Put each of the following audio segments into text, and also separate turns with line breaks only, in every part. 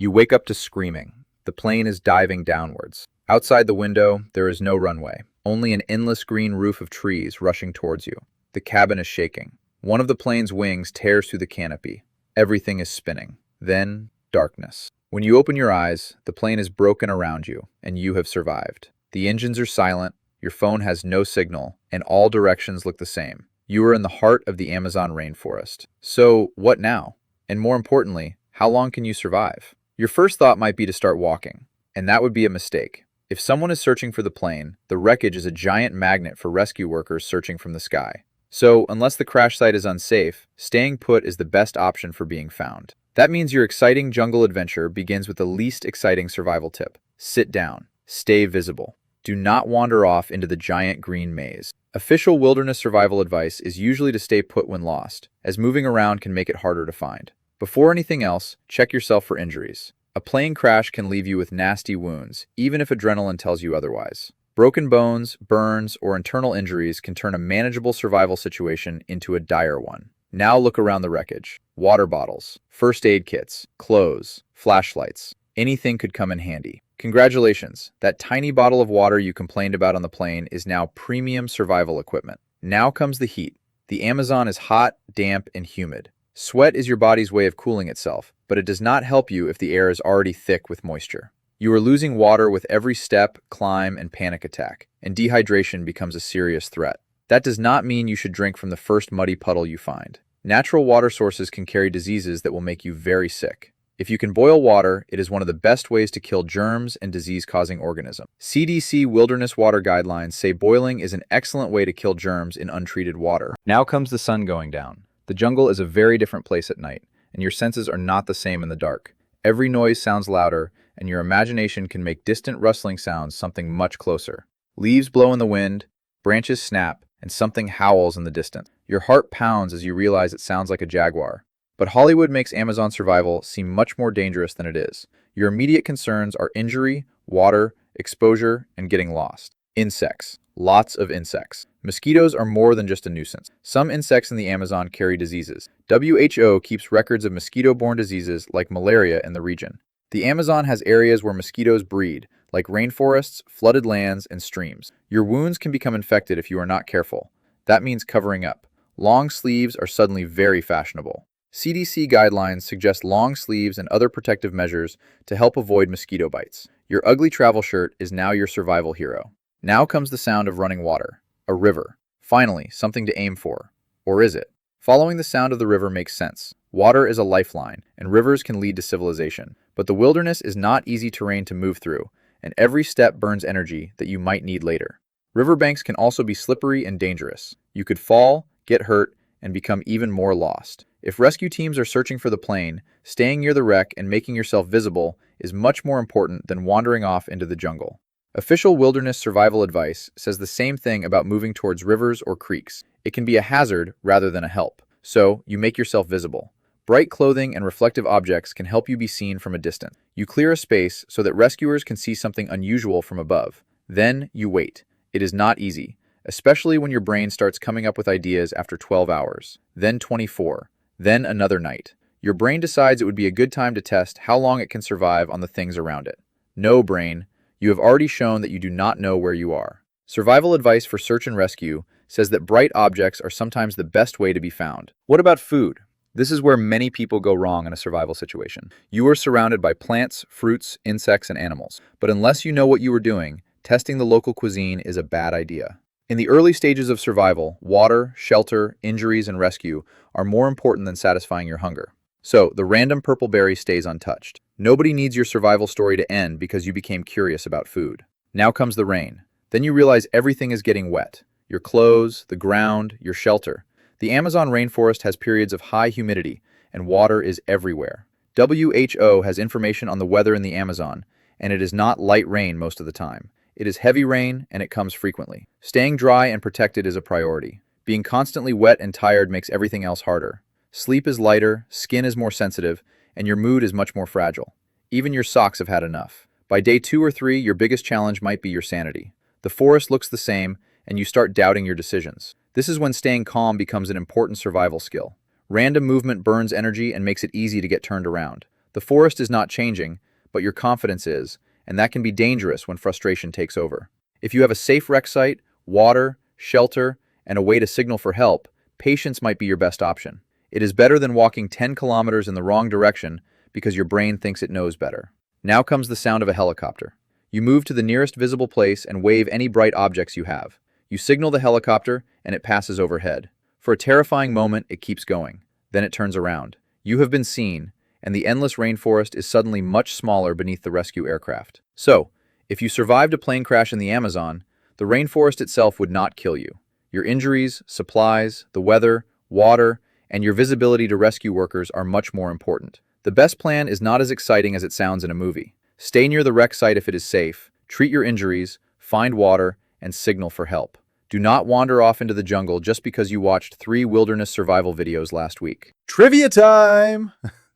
You wake up to screaming. The plane is diving downwards. Outside the window, there is no runway, only an endless green roof of trees rushing towards you. The cabin is shaking. One of the plane's wings tears through the canopy. Everything is spinning. Then, darkness. When you open your eyes, the plane is broken around you, and you have survived. The engines are silent, your phone has no signal, and all directions look the same. You are in the heart of the Amazon rainforest. So, what now? And more importantly, how long can you survive? Your first thought might be to start walking, and that would be a mistake. If someone is searching for the plane, the wreckage is a giant magnet for rescue workers searching from the sky. So, unless the crash site is unsafe, staying put is the best option for being found. That means your exciting jungle adventure begins with the least exciting survival tip. Sit down. Stay visible. Do not wander off into the giant green maze. Official wilderness survival advice is usually to stay put when lost, as moving around can make it harder to find. Before anything else, check yourself for injuries. A plane crash can leave you with nasty wounds, even if adrenaline tells you otherwise. Broken bones, burns, or internal injuries can turn a manageable survival situation into a dire one. Now look around the wreckage. Water bottles, first aid kits, clothes, flashlights. Anything could come in handy. Congratulations, that tiny bottle of water you complained about on the plane is now premium survival equipment. Now comes the heat. The Amazon is hot, damp, and humid. Sweat is your body's way of cooling itself, but it does not help you if the air is already thick with moisture. You are losing water with every step, climb, and panic attack, and dehydration becomes a serious threat. That does not mean you should drink from the first muddy puddle you find. Natural water sources can carry diseases that will make you very sick. If you can boil water, it is one of the best ways to kill germs and disease-causing organisms. CDC Wilderness Water Guidelines say boiling is an excellent way to kill germs in untreated water. Now comes the sun going down. The jungle is a very different place at night, and your senses are not the same in the dark. Every noise sounds louder, and your imagination can make distant rustling sounds something much closer. Leaves blow in the wind, branches snap, and something howls in the distance. Your heart pounds as you realize it sounds like a jaguar. But Hollywood makes Amazon survival seem much more dangerous than it is. Your immediate concerns are injury, water, exposure, and getting lost. Insects. Lots of insects. Mosquitoes are more than just a nuisance. Some insects in the Amazon carry diseases. WHO keeps records of mosquito-borne diseases like malaria in the region. The Amazon has areas where mosquitoes breed, like rainforests, flooded lands, and streams. Your wounds can become infected if you are not careful. That means covering up. Long sleeves are suddenly very fashionable. CDC guidelines suggest long sleeves and other protective measures to help avoid mosquito bites. Your ugly travel shirt is now your survival hero. Now comes the sound of running water. A river. Finally, something to aim for. Or is it? Following the sound of the river makes sense. Water is a lifeline, and rivers can lead to civilization. But the wilderness is not easy terrain to move through, and every step burns energy that you might need later. Riverbanks can also be slippery and dangerous. You could fall, get hurt, and become even more lost. If rescue teams are searching for the plane, staying near the wreck and making yourself visible is much more important than wandering off into the jungle. Official wilderness survival advice says the same thing about moving towards rivers or creeks. It can be a hazard rather than a help. So, you make yourself visible. Bright clothing and reflective objects can help you be seen from a distance. You clear a space so that rescuers can see something unusual from above. Then, you wait. It is not easy, especially when your brain starts coming up with ideas after 12 hours. Then 24. Then another night. Your brain decides it would be a good time to test how long it can survive on the things around it. No, brain. You have already shown that you do not know where you are. Survival advice for search and rescue says that bright objects are sometimes the best way to be found. What about food? This is where many people go wrong in a survival situation. You are surrounded by plants, fruits, insects, and animals. But unless you know what you are doing, testing the local cuisine is a bad idea. In the early stages of survival, water, shelter, injuries, and rescue are more important than satisfying your hunger. So, the random purple berry stays untouched. Nobody needs your survival story to end because you became curious about food. Now comes the rain. Then you realize everything is getting wet. Your clothes, the ground, your shelter. The Amazon rainforest has periods of high humidity, and water is everywhere. WHO has information on the weather in the Amazon, and it is not light rain most of the time. It is heavy rain, and it comes frequently. Staying dry and protected is a priority. Being constantly wet and tired makes everything else harder. Sleep is lighter, skin is more sensitive, and your mood is much more fragile. Even your socks have had enough. By day 2 or 3, your biggest challenge might be your sanity. The forest looks the same, and you start doubting your decisions. This is when staying calm becomes an important survival skill. Random movement burns energy and makes it easy to get turned around. The The forest is not changing, but your confidence is, and that can be dangerous when frustration takes over. If you have a safe wreck site, water, shelter, and a way to signal for help, patience might be your best option. It is better than walking 10 kilometers in the wrong direction because your brain thinks it knows better. Now comes the sound of a helicopter. You move to the nearest visible place and wave any bright objects you have. You signal the helicopter, and it passes overhead. For a terrifying moment, it keeps going. Then it turns around. You have been seen, and the endless rainforest is suddenly much smaller beneath the rescue aircraft. So, if you survived a plane crash in the Amazon, the rainforest itself would not kill you. Your injuries, supplies, the weather, water, and your visibility to rescue workers are much more important. The best plan is not as exciting as it sounds in a movie. Stay near the wreck site if it is safe, treat your injuries, find water, and signal for help. Do not wander off into the jungle just because you watched 3 wilderness survival videos last week. Trivia time!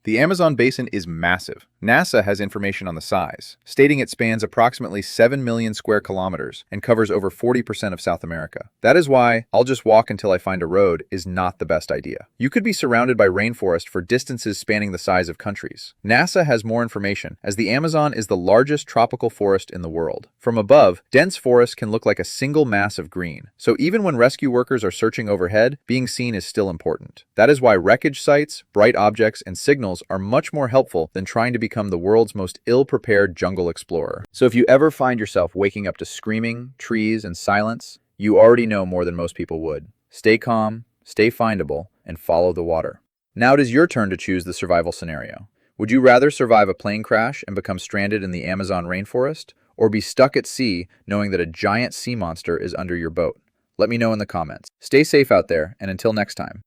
The Amazon basin is massive. NASA has information on the size, stating it spans approximately 7 million square kilometers and covers over 40% of South America. That is why "I'll just walk until I find a road" is not the best idea. You could be surrounded by rainforest for distances spanning the size of countries. NASA has more information, as the Amazon is the largest tropical forest in the world. From above, dense forests can look like a single mass of green. So even when rescue workers are searching overhead, being seen is still important. That is why wreckage sites, bright objects, and signals are much more helpful than trying to become the world's most ill-prepared jungle explorer. So if you ever find yourself waking up to screaming, trees, and silence, you already know more than most people would. Stay calm, stay findable, and follow the water. Now it is your turn to choose the survival scenario. Would you rather survive a plane crash and become stranded in the Amazon rainforest, or be stuck at sea knowing that a giant sea monster is under your boat? Let me know in the comments. Stay safe out there, and until next time.